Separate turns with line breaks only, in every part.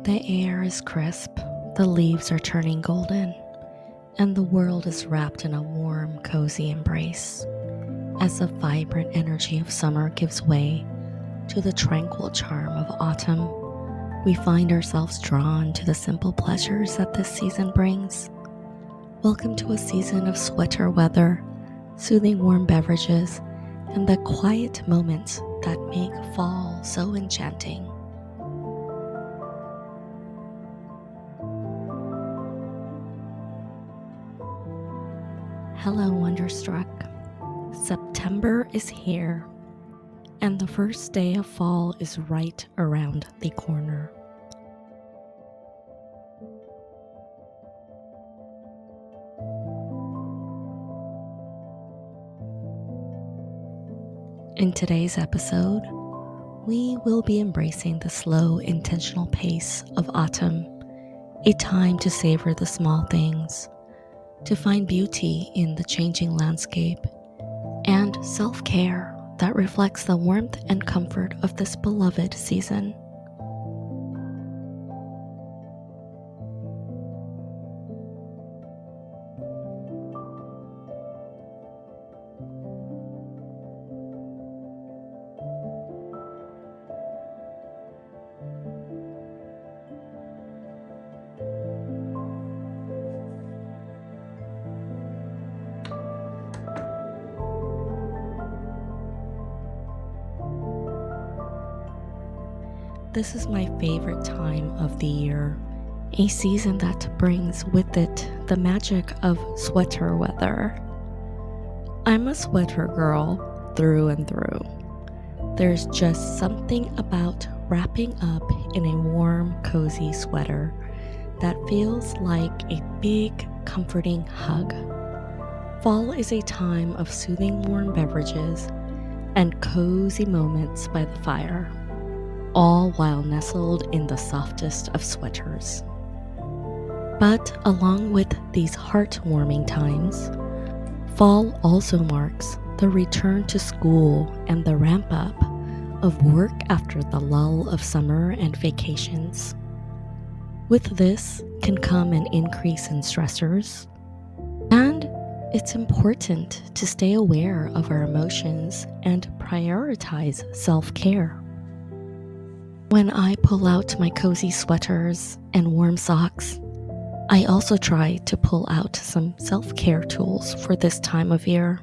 The air is crisp, the leaves are turning golden, and the world is wrapped in a warm, cozy embrace as the vibrant energy of summer gives way to the tranquil charm of autumn. We find ourselves drawn to the simple pleasures that this season brings. Welcome to a season of sweater weather, soothing warm beverages, and the quiet moments that make fall so enchanting. Hello, Wonderstruck. September is here, and the first day of fall is right around the corner. In today's episode, we will be embracing the slow, intentional pace of autumn, a time to savor the small things, to find beauty in the changing landscape, and self-care that reflects the warmth and comfort of this beloved season. This is my favorite time of the year, a season that brings with it the magic of sweater weather. I'm a sweater girl through and through. There's just something about wrapping up in a warm, cozy sweater that feels like a big, comforting hug. Fall is a time of soothing warm beverages and cozy moments by the fire, all while nestled in the softest of sweaters. But along with these heartwarming times, fall also marks the return to school and the ramp up of work after the lull of summer and vacations. With this can come an increase in stressors, and it's important to stay aware of our emotions and prioritize self-care. When I pull out my cozy sweaters and warm socks, I also try to pull out some self-care tools for this time of year.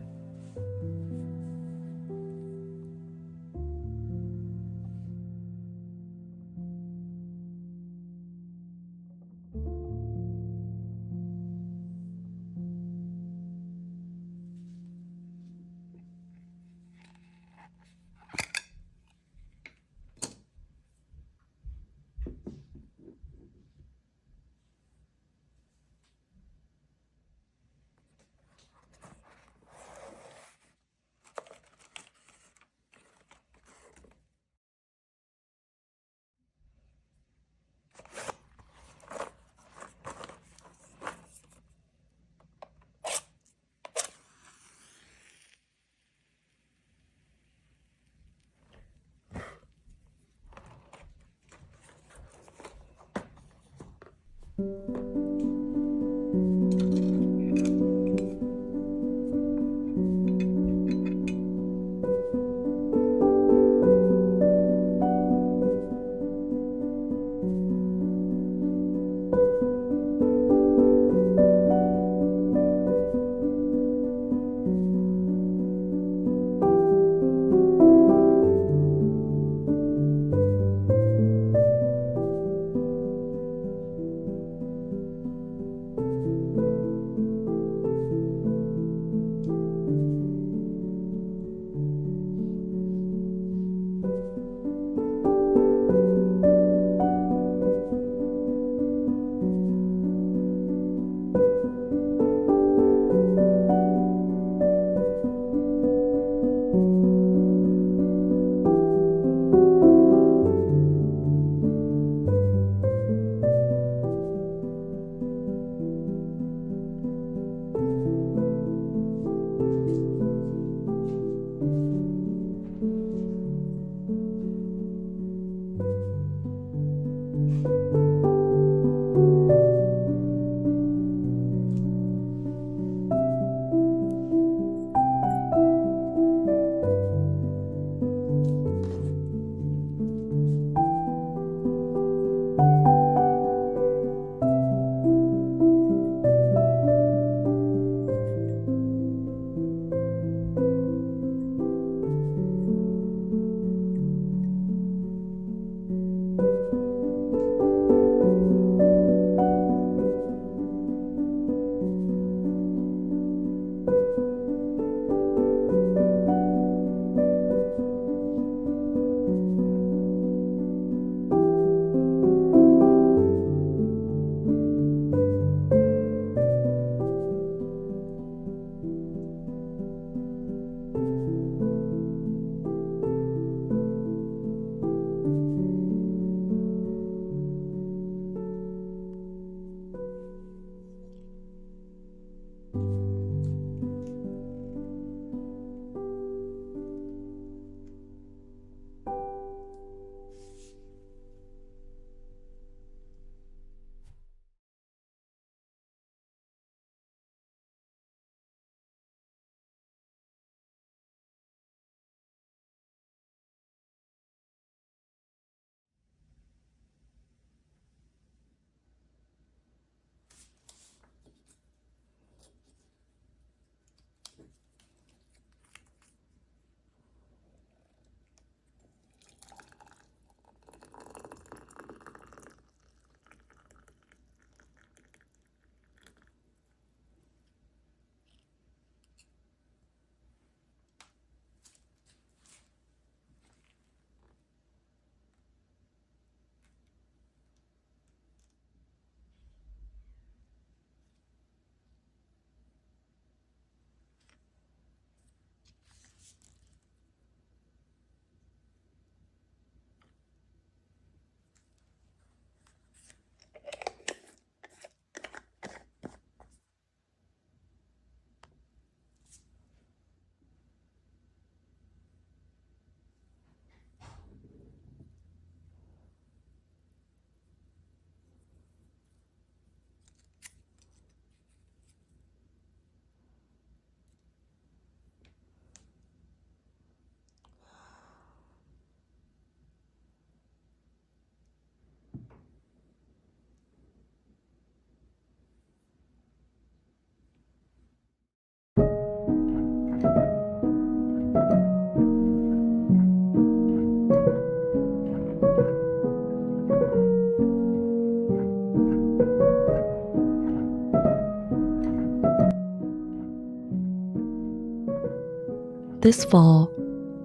This fall,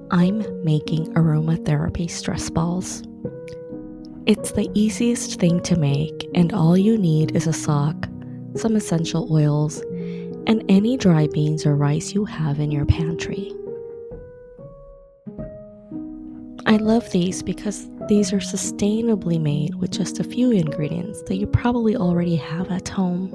I'm making aromatherapy stress balls. It's the easiest thing to make, and all you need is a sock, some essential oils, and any dry beans or rice you have in your pantry. I love these because these are sustainably made with just a few ingredients that you probably already have at home.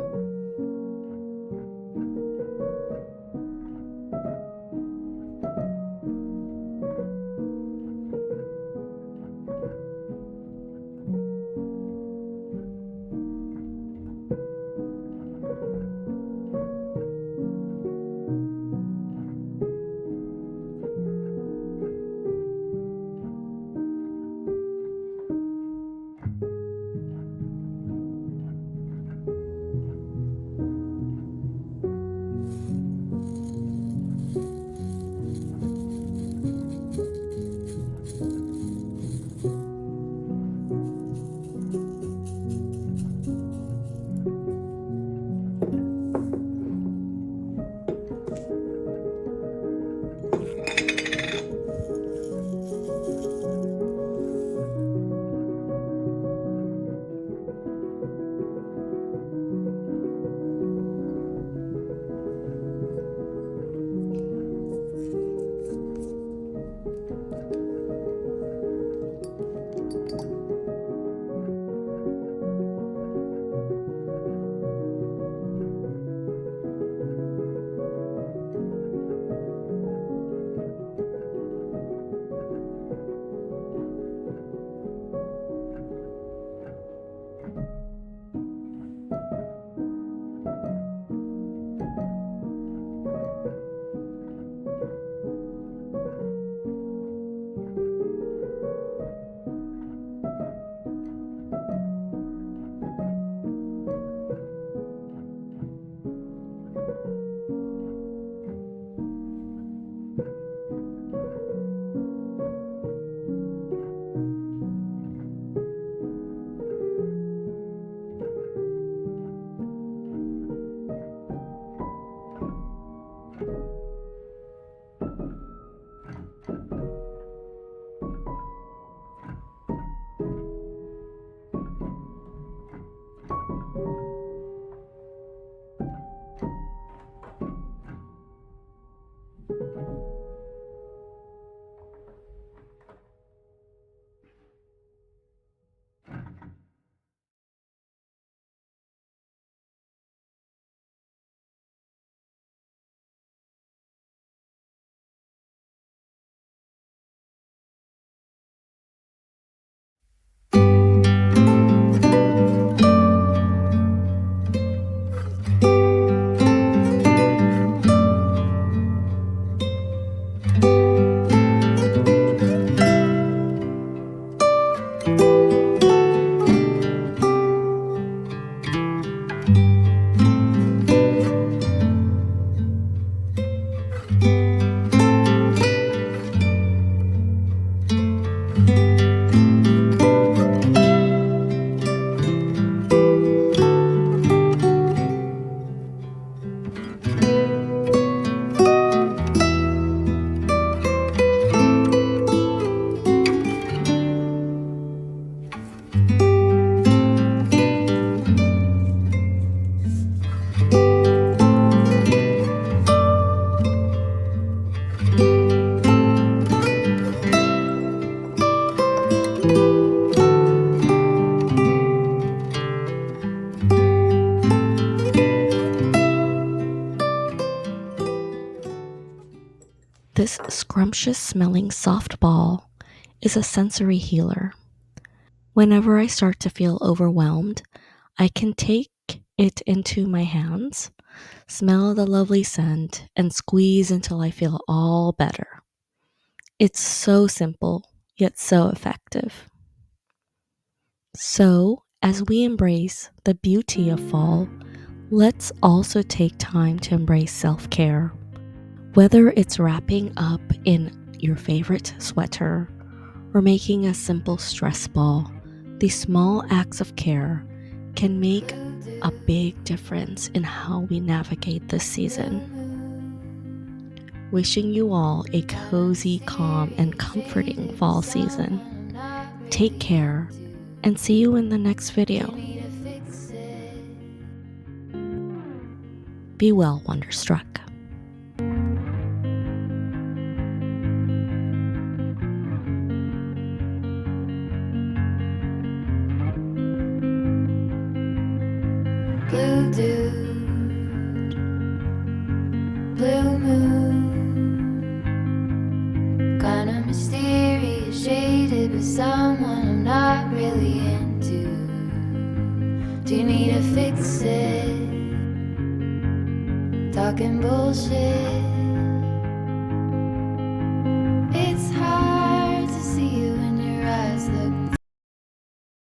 This scrumptious smelling soft ball is a sensory healer. Whenever I start to feel overwhelmed, I can take it into my hands, smell the lovely scent, and squeeze until I feel all better. It's so simple, yet so effective. So, as we embrace the beauty of fall, let's also take time to embrace self care. Whether it's wrapping up in your favorite sweater or making a simple stress ball, these small acts of care can make a big difference in how we navigate this season. wishing you all a cozy, calm, and comforting fall season. Take care, and see you in the next video. Be well, Wonderstruck.
Blue dew, blue moon, kinda mysterious, shaded with someone I'm not really into. Do you need to fix it? Talking bullshit.